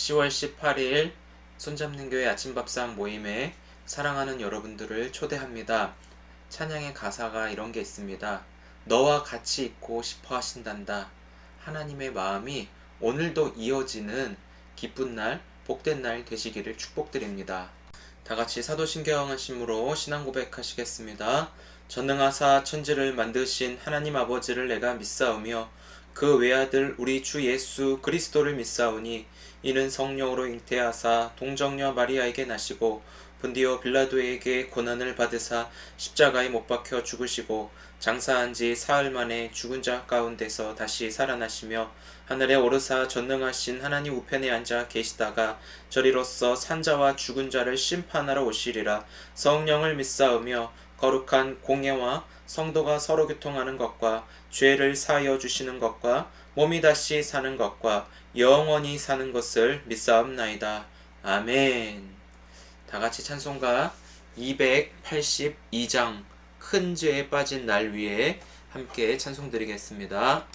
10월 18일 손잡는 교회 아침밥상 모임에 사랑하는 여러분들을 초대합니다. 찬양의 가사가 이런 게 있습니다. 너와 같이 있고 싶어 하신단다. 하나님의 마음이 오늘도 이어지는 기쁜 날, 복된 날 되시기를 축복드립니다. 다 같이 사도신경 하심으로 신앙 고백하시겠습니다. 전능하사 천지를 만드신 하나님 아버지를 내가 믿사오며 그 외아들 우리 주 예수 그리스도를 믿사오니 이는 성령으로 잉태하사 동정녀 마리아에게 나시고 본디오 빌라도에게 고난을 받으사 십자가에 못 박혀 죽으시고 장사한 지 사흘 만에 죽은 자 가운데서 다시 살아나시며 하늘에 오르사 전능하신 하나님 우편에 앉아 계시다가 저리로서 산자와 죽은 자를 심판하러 오시리라. 성령을 믿사오며 거룩한 공예와 성도가 서로 교통하는 것과 죄를 사하여 주시는 것과 몸이 다시 사는 것과 영원히 사는 것을 믿사옵나이다. 아멘. 다같이 찬송가 282장 큰 죄에 빠진 날 위에 함께 찬송 드리겠습니다.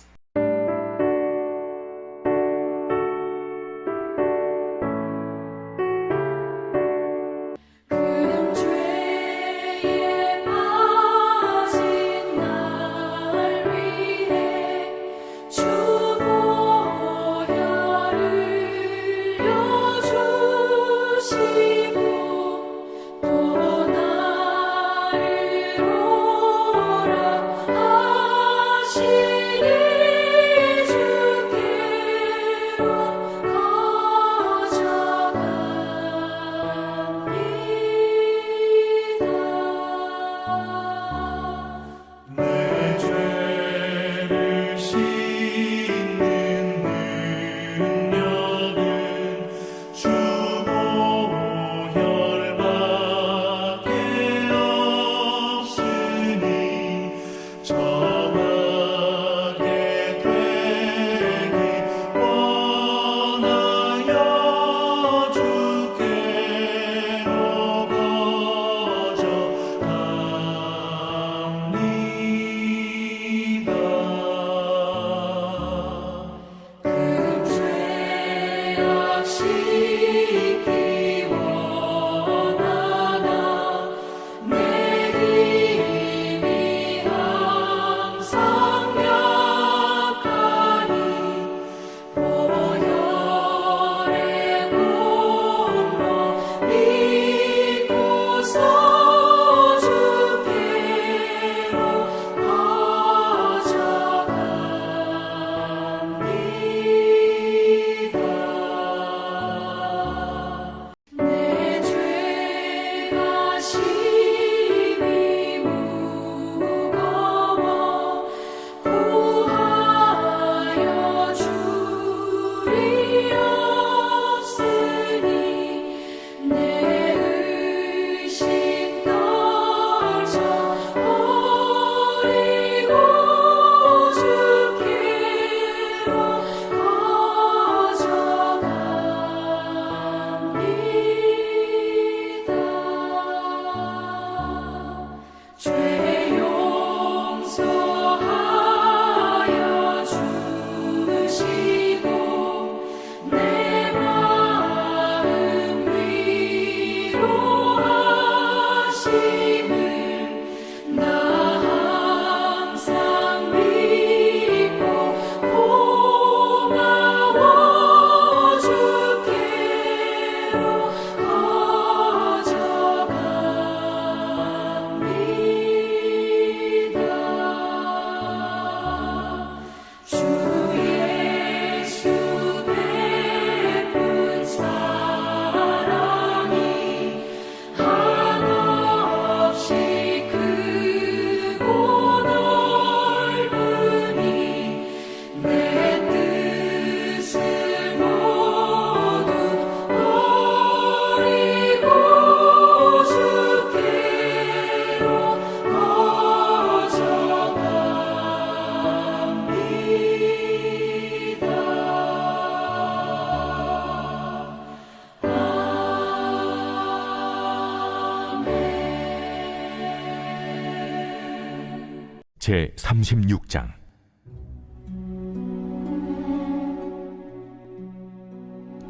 제 36장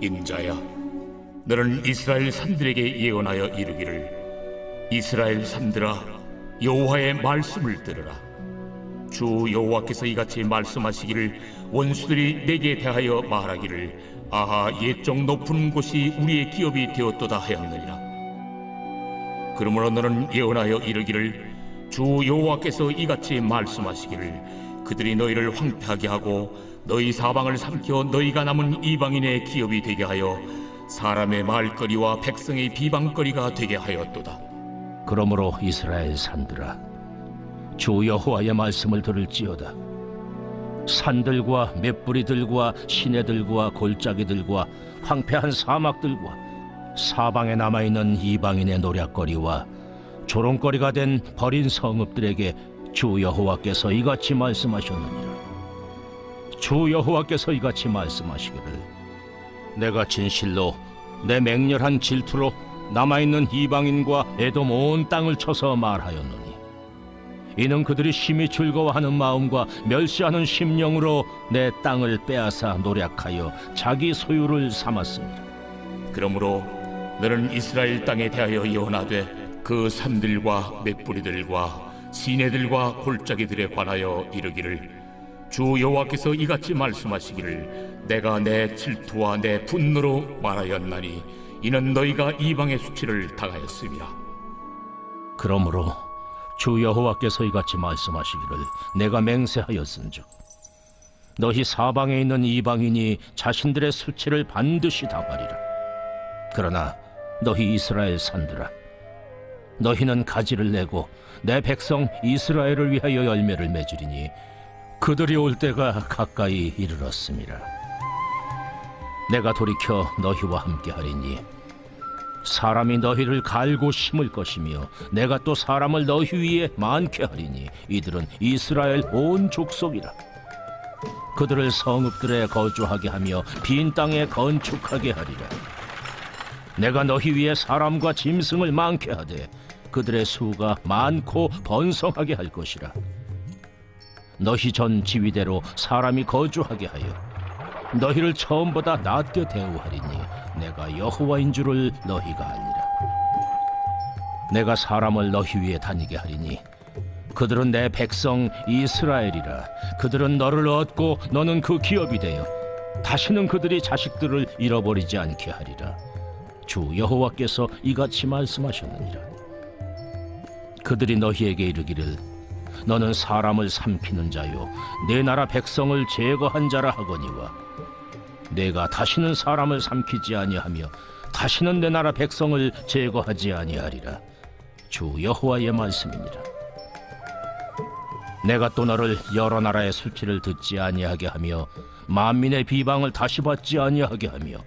인자야, 너는 이스라엘 산들에게 예언하여 이르기를, 이스라엘 산들아, 여호와의 말씀을 들으라. 주 여호와께서 이같이 말씀하시기를, 원수들이 내게 대하여 말하기를, 아하, 옛적 높은 곳이 우리의 기업이 되었도다 하였느니라. 그러므로 너는 예언하여 이르기를, 주 여호와께서 이같이 말씀하시기를, 그들이 너희를 황폐하게 하고 너희 사방을 삼켜 너희가 남은 이방인의 기업이 되게 하여 사람의 말거리와 백성의 비방거리가 되게 하였도다. 그러므로 이스라엘 산들아, 주 여호와의 말씀을 들을지어다. 산들과 맷뿌리들과 시내들과 골짜기들과 황폐한 사막들과 사방에 남아있는 이방인의 노략거리와 조롱거리가 된 버린 성읍들에게 주 여호와께서 이같이 말씀하셨느니라. 주 여호와께서 이같이 말씀하시기를, 내가 진실로 내 맹렬한 질투로 남아있는 이방인과 에돔 온 땅을 쳐서 말하였노니, 이는 그들이 심히 즐거워하는 마음과 멸시하는 심령으로 내 땅을 빼앗아 노략하여 자기 소유를 삼았습니다. 그러므로 너는 이스라엘 땅에 대하여 예언하되, 그 산들과 맷뿌리들과 시내들과 골짜기들에 관하여 이르기를, 주 여호와께서 이같이 말씀하시기를, 내가 내 질투와 내 분노로 말하였나니 이는 너희가 이방의 수치를 당하였음이라. 그러므로 주 여호와께서 이같이 말씀하시기를, 내가 맹세하였은즉 너희 사방에 있는 이방인이 자신들의 수치를 반드시 당하리라. 그러나 너희 이스라엘 산들아, 너희는 가지를 내고 내 백성 이스라엘을 위하여 열매를 맺으리니 그들이 올 때가 가까이 이르렀음이라. 내가 돌이켜 너희와 함께하리니 사람이 너희를 갈고 심을 것이며 내가 또 사람을 너희 위에 많게 하리니 이들은 이스라엘 온 족속이라. 그들을 성읍들에 거주하게 하며 빈 땅에 건축하게 하리라. 내가 너희 위에 사람과 짐승을 많게 하되 그들의 수가 많고 번성하게 할 것이라. 너희 전 지위대로 사람이 거주하게 하여 너희를 처음보다 낮게 대우하리니 내가 여호와인 줄을 너희가 알리라. 내가 사람을 너희 위에 다니게 하리니 그들은 내 백성 이스라엘이라. 그들은 너를 얻고 너는 그 기업이 되어 다시는 그들이 자식들을 잃어버리지 않게 하리라. 주 여호와께서 이같이 말씀하셨느니라. 그들이 너희에게 이르기를, 너는 사람을 삼키는 자요 내 나라 백성을 제거한 자라 하거니와, 내가 다시는 사람을 삼키지 아니하며 다시는 내 나라 백성을 제거하지 아니하리라. 주 여호와의 말씀이니라. 내가 또 너를 여러 나라의 수치를 듣지 아니하게 하며 만민의 비방을 다시 받지 아니하게 하며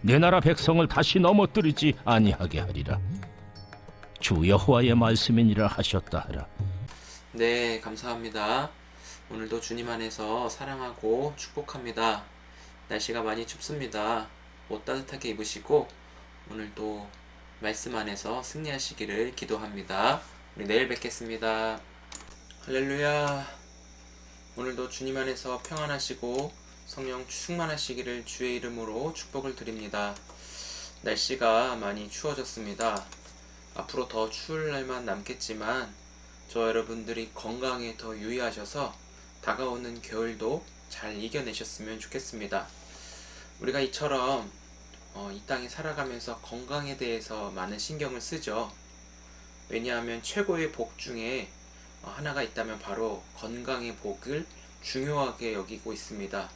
내 나라 백성을 다시 넘어뜨리지 아니하게 하리라. 주 여호와의 말씀이니라 하셨다 하라. 네, 감사합니다. 오늘도 주님 안에서 사랑하고 축복합니다. 날씨가 많이 춥습니다. 옷 따뜻하게 입으시고 오늘도 말씀 안에서 승리하시기를 기도합니다. 우리 내일 뵙겠습니다. 할렐루야. 오늘도 주님 안에서 평안하시고 성령 충만하시기를 주의 이름으로 축복을 드립니다. 날씨가 많이 추워졌습니다. 앞으로 더 추울 날만 남겠지만 저 여러분들이 건강에 더 유의하셔서 다가오는 겨울도 잘 이겨내셨으면 좋겠습니다. 우리가 이처럼 이 땅에 살아가면서 건강에 대해서 많은 신경을 쓰죠. 왜냐하면 최고의 복 중에 하나가 있다면 바로 건강의 복을 중요하게 여기고 있습니다.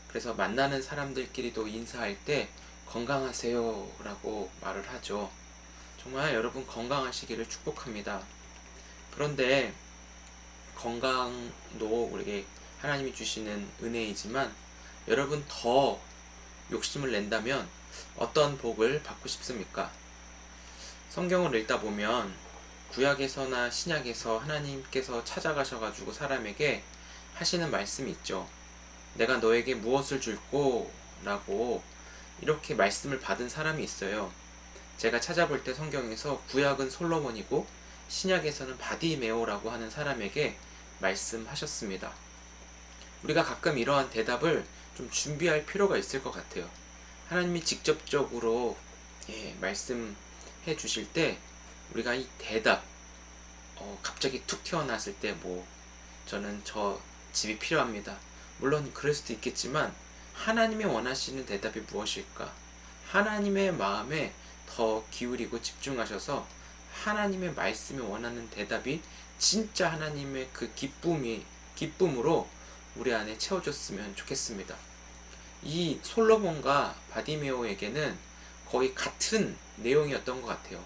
그래서 만나는 사람들끼리도 인사할 때 건강하세요 라고 말을 하죠. 정말 여러분 건강하시기를 축복합니다. 그런데 건강도 우리에게 하나님이 주시는 은혜이지만 여러분 더 욕심을 낸다면 어떤 복을 받고 싶습니까? 성경을 읽다 보면 구약에서나 신약에서 하나님께서 찾아가셔가지고 사람에게 하시는 말씀이 있죠. 내가 너에게 무엇을 줄꼬? 라고 이렇게 말씀을 받은 사람이 있어요. 제가 찾아볼 때 성경에서 구약은 솔로몬이고 신약에서는 바디메오라고 하는 사람에게 말씀하셨습니다. 우리가 가끔 이러한 대답을 좀 준비할 필요가 있을 것 같아요. 하나님이 직접적으로 말씀해 주실 때 우리가 이 대답 갑자기 툭 튀어나왔을 때 저는 저 집이 필요합니다. 물론 그럴 수도 있겠지만 하나님이 원하시는 대답이 무엇일까? 하나님의 마음에 더 기울이고 집중하셔서 하나님의 말씀이 원하는 대답이 진짜 하나님의 그 기쁨으로 우리 안에 채워졌으면 좋겠습니다. 이 솔로몬과 바디메오에게는 거의 같은 내용이었던 것 같아요.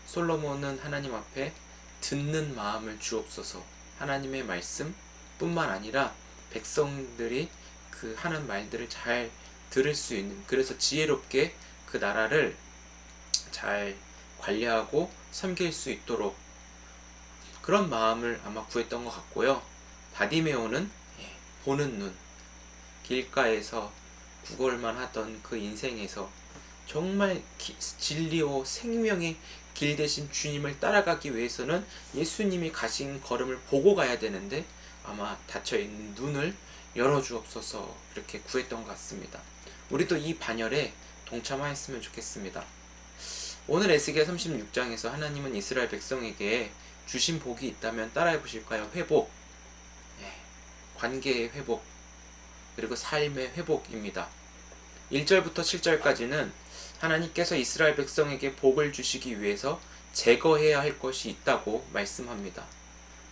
솔로몬은 하나님 앞에 듣는 마음을 주옵소서, 하나님의 말씀 뿐만 아니라 백성들이 그 하는 말들을 잘 들을 수 있는, 그래서 지혜롭게 그 나라를 잘 관리하고 섬길 수 있도록 그런 마음을 아마 구했던 것 같고요. 바디메오는 보는 눈, 길가에서 구걸만 하던 그 인생에서 정말 진리요 생명의 길 대신 주님을 따라가기 위해서는 예수님이 가신 걸음을 보고 가야 되는데 아마 닫혀있는 눈을 열어주옵소서 이렇게 구했던 것 같습니다. 우리도 이 반열에 동참하였으면 좋겠습니다. 오늘 에스겔 36장에서 하나님은 이스라엘 백성에게 주신 복이 있다면 따라해 보실까요? 회복, 관계의 회복, 그리고 삶의 회복입니다. 1절부터 7절까지는 하나님께서 이스라엘 백성에게 복을 주시기 위해서 제거해야 할 것이 있다고 말씀합니다.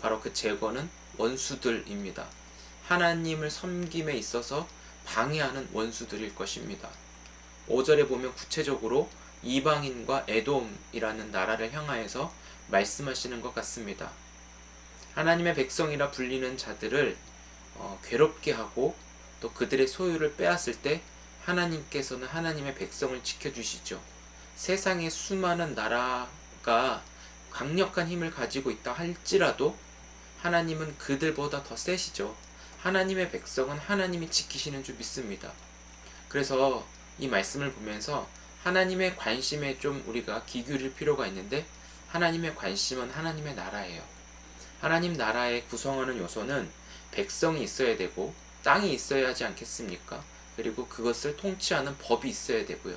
바로 그 제거는 원수들입니다. 하나님을 섬김에 있어서 방해하는 원수들일 것입니다. 5절에 보면 구체적으로 이방인과 에돔이라는 나라를 향하여서 말씀하시는 것 같습니다. 하나님의 백성이라 불리는 자들을 괴롭게 하고 또 그들의 소유를 빼앗을 때 하나님께서는 하나님의 백성을 지켜주시죠. 세상에 수많은 나라가 강력한 힘을 가지고 있다 할지라도 하나님은 그들보다 더 세시죠. 하나님의 백성은 하나님이 지키시는 줄 믿습니다. 그래서 이 말씀을 보면서 하나님의 관심에 좀 우리가 귀 기울일 필요가 있는데, 하나님의 관심은 하나님의 나라예요. 하나님 나라의 구성하는 요소는 백성이 있어야 되고 땅이 있어야 하지 않겠습니까? 그리고 그것을 통치하는 법이 있어야 되고요.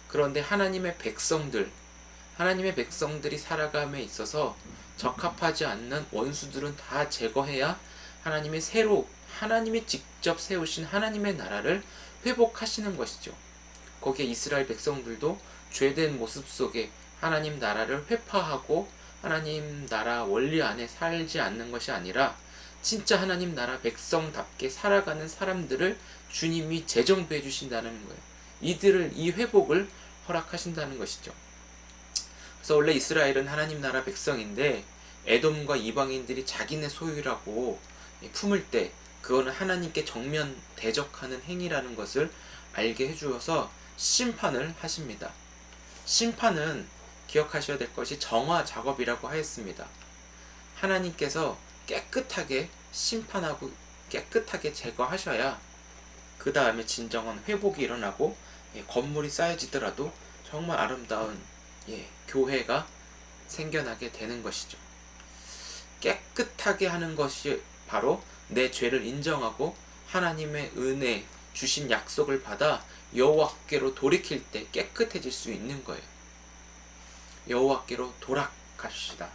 그런데 하나님의 백성들이 살아감에 있어서 적합하지 않는 원수들은 다 제거해야 하나님이 직접 세우신 하나님의 나라를 회복하시는 것이죠. 거기에 이스라엘 백성들도 죄된 모습 속에 하나님 나라를 회파하고 하나님 나라 원리 안에 살지 않는 것이 아니라 진짜 하나님 나라 백성답게 살아가는 사람들을 주님이 재정비해 주신다는 거예요. 이 회복을 허락하신다는 것이죠. 그래서 원래 이스라엘은 하나님 나라 백성인데 에돔과 이방인들이 자기네 소유라고 품을 때 그거는 하나님께 정면 대적하는 행위라는 것을 알게 해주어서 심판을 하십니다. 심판은 기억하셔야 될 것이 정화 작업이라고 하였습니다. 하나님께서 깨끗하게 심판하고 깨끗하게 제거하셔야 그 다음에 진정한 회복이 일어나고 건물이 쌓여지더라도 정말 아름다운 교회가 생겨나게 되는 것이죠. 깨끗하게 하는 것이 바로 내 죄를 인정하고 하나님의 은혜 주신 약속을 받아 여호와께로 돌이킬 때 깨끗해질 수 있는 거예요. 여호와께로 돌아갑시다.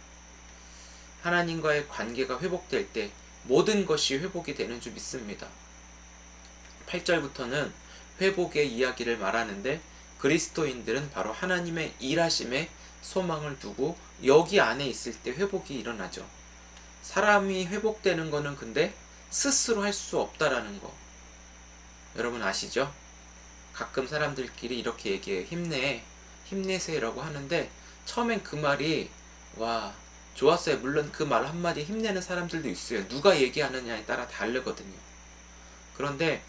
하나님과의 관계가 회복될 때 모든 것이 회복이 되는 줄 믿습니다. 8절부터는 회복의 이야기를 말하는데 그리스도인들은 바로 하나님의 일하심에 소망을 두고 여기 안에 있을 때 회복이 일어나죠. 사람이 회복되는 거는 근데 스스로 할 수 없다라는 거 여러분 아시죠? 가끔 사람들끼리 이렇게 얘기해요. 힘내세요라고 하는데 처음엔 그 말이 와 좋았어요. 물론 그 말 한마디 힘내는 사람들도 있어요. 누가 얘기하느냐에 따라 다르거든요. 그런데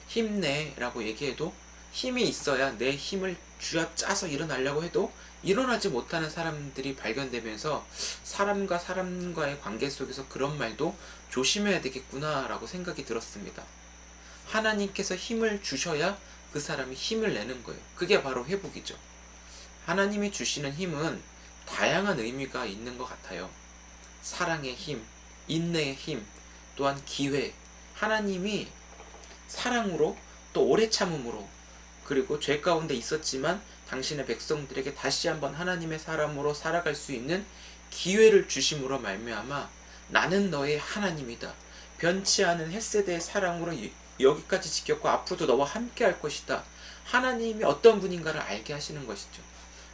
힘내라고 얘기해도 힘이 있어야 내 힘을 쥐어짜서 일어나려고 해도 일어나지 못하는 사람들이 발견되면서 사람과 사람과의 관계 속에서 그런 말도 조심해야 되겠구나 라고 생각이 들었습니다. 하나님께서 힘을 주셔야 그 사람이 힘을 내는 거예요. 그게 바로 회복이죠. 하나님이 주시는 힘은 다양한 의미가 있는 것 같아요. 사랑의 힘, 인내의 힘, 또한 기회. 하나님이 사랑으로 또 오래 참음으로 그리고 죄 가운데 있었지만 당신의 백성들에게 다시 한번 하나님의 사람으로 살아갈 수 있는 기회를 주심으로 말미암아 나는 너의 하나님이다. 변치 않은 헷세대의 사랑으로 여기까지 지켰고 앞으로도 너와 함께 할 것이다. 하나님이 어떤 분인가를 알게 하시는 것이죠.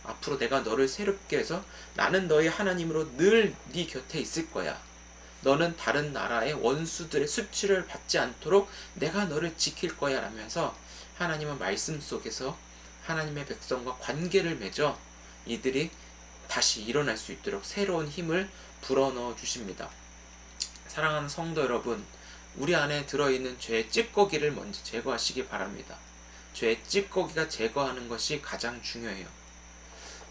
앞으로 내가 너를 새롭게 해서 나는 너의 하나님으로 늘 네 곁에 있을 거야. 너는 다른 나라의 원수들의 수치를 받지 않도록 내가 너를 지킬 거야 라면서 하나님은 말씀 속에서 하나님의 백성과 관계를 맺어 이들이 다시 일어날 수 있도록 새로운 힘을 불어넣어 주십니다. 사랑하는 성도 여러분, 우리 안에 들어있는 죄의 찌꺼기를 먼저 제거하시기 바랍니다. 죄의 찌꺼기가 제거하는 것이 가장 중요해요.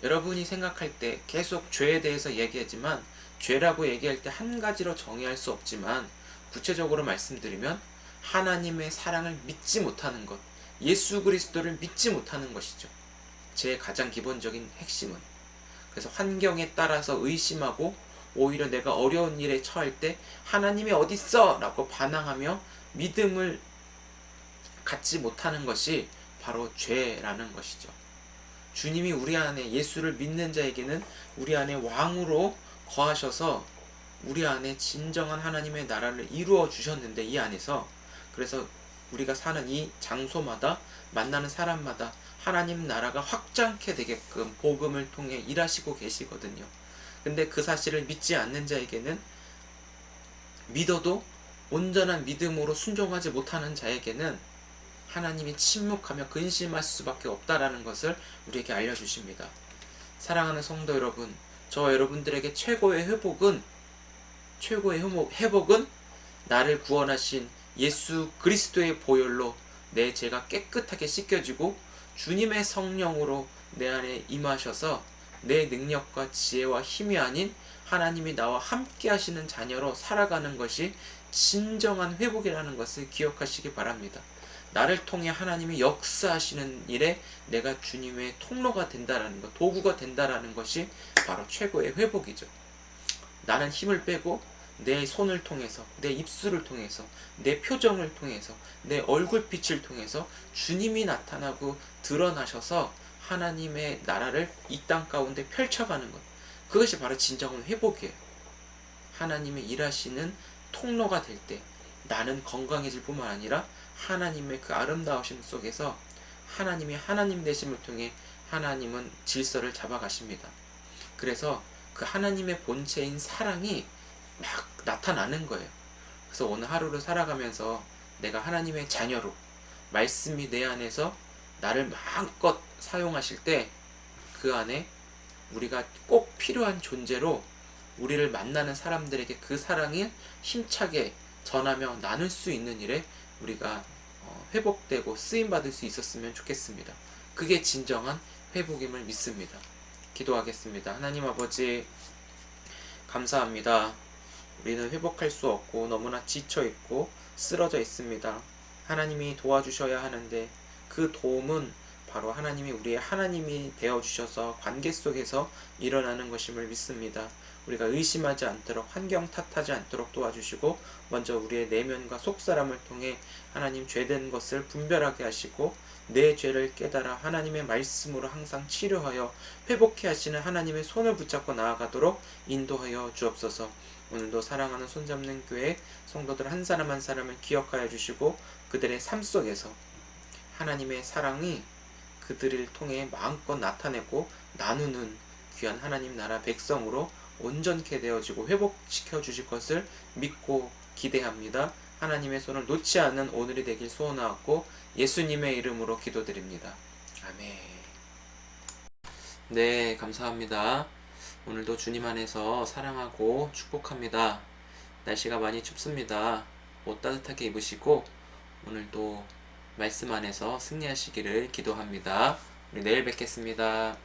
여러분이 생각할 때 계속 죄에 대해서 얘기하지만 죄라고 얘기할 때 한 가지로 정의할 수 없지만 구체적으로 말씀드리면 하나님의 사랑을 믿지 못하는 것, 예수 그리스도를 믿지 못하는 것이죠. 제 가장 기본적인 핵심은. 그래서 환경에 따라서 의심하고 오히려 내가 어려운 일에 처할 때 하나님이 어딨어? 라고 반항하며 믿음을 갖지 못하는 것이 바로 죄라는 것이죠. 주님이 우리 안에 예수를 믿는 자에게는 우리 안에 왕으로 거하셔서 우리 안에 진정한 하나님의 나라를 이루어 주셨는데 이 안에서 그래서 우리가 사는 이 장소마다 만나는 사람마다 하나님 나라가 확장케 되게끔 복음을 통해 일하시고 계시거든요. 근데 그 사실을 믿지 않는 자에게는 믿어도 온전한 믿음으로 순종하지 못하는 자에게는 하나님이 침묵하며 근심할 수밖에 없다라는 것을 우리에게 알려주십니다. 사랑하는 성도 여러분, 저와 여러분들에게 최고의 회복은 나를 구원하신 예수 그리스도의 보혈로 내 죄가 깨끗하게 씻겨지고 주님의 성령으로 내 안에 임하셔서 내 능력과 지혜와 힘이 아닌 하나님이 나와 함께 하시는 자녀로 살아가는 것이 진정한 회복이라는 것을 기억하시기 바랍니다. 나를 통해 하나님이 역사하시는 일에 내가 주님의 통로가 된다라는 것, 도구가 된다라는 것이 바로 최고의 회복이죠. 나는 힘을 빼고 내 손을 통해서, 내 입술을 통해서, 내 표정을 통해서, 내 얼굴빛을 통해서 주님이 나타나고 드러나셔서 하나님의 나라를 이 땅 가운데 펼쳐가는 것. 그것이 바로 진정한 회복이에요. 하나님의 일하시는 통로가 될 때 나는 건강해질 뿐만 아니라 하나님의 그 아름다우심 속에서 하나님이 하나님 되심을 통해 하나님은 질서를 잡아가십니다. 그래서 그 하나님의 본체인 사랑이 막 나타나는 거예요. 그래서 오늘 하루를 살아가면서 내가 하나님의 자녀로 말씀이 내 안에서 나를 마음껏 사용하실 때 그 안에 우리가 꼭 필요한 존재로 우리를 만나는 사람들에게 그 사랑을 힘차게 전하며 나눌 수 있는 일에 우리가 회복되고 쓰임받을 수 있었으면 좋겠습니다. 그게 진정한 회복임을 믿습니다. 기도하겠습니다. 하나님 아버지 감사합니다. 우리는 회복할 수 없고 너무나 지쳐있고 쓰러져 있습니다. 하나님이 도와주셔야 하는데 그 도움은 바로 하나님이 우리의 하나님이 되어주셔서 관계 속에서 일어나는 것임을 믿습니다. 우리가 의심하지 않도록 환경 탓하지 않도록 도와주시고 먼저 우리의 내면과 속사람을 통해 하나님 죄된 것을 분별하게 하시고 내 죄를 깨달아 하나님의 말씀으로 항상 치료하여 회복해 하시는 하나님의 손을 붙잡고 나아가도록 인도하여 주옵소서. 오늘도 사랑하는 손잡는 교회 성도들 한 사람 한 사람을 기억하여 주시고 그들의 삶 속에서 하나님의 사랑이 그들을 통해 마음껏 나타내고 나누는 귀한 하나님 나라 백성으로 온전케 되어지고 회복시켜 주실 것을 믿고 기대합니다. 하나님의 손을 놓지 않는 오늘이 되길 소원하고 예수님의 이름으로 기도드립니다. 아멘. 네, 감사합니다. 오늘도 주님 안에서 사랑하고 축복합니다. 날씨가 많이 춥습니다. 옷 따뜻하게 입으시고 오늘도 말씀 안에서 승리하시기를 기도합니다. 우리 내일 뵙겠습니다.